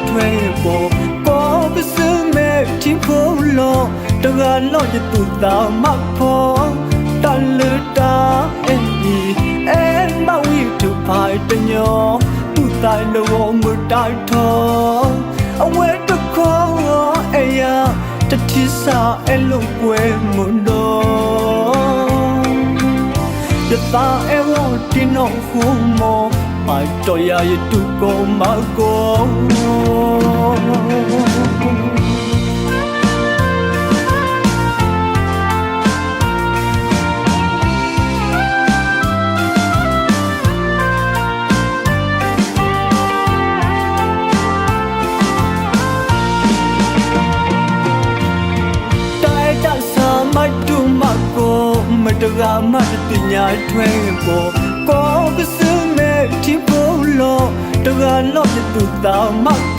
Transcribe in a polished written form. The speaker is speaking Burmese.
ထွဲပေါ်ကိုကစမဲချင်းဖို့လို့တကလို့ရတူတာမဖို့တလတာအင်းဒီအဲမဝီတူဖိုင်တညောသူတိုင်းတော့မတိုက်ထောအဝဲတခေါ်အေးယာတတိစာအလုံးကွယ်မွန်တော့ရတာအဝတင်တော့ခုမောမိုက်တော်ရရတူကိုမကောမတကမတညာထွဲပေါ်ကိုကစမဲတီပေါ်လို့တကလို့တူတာမ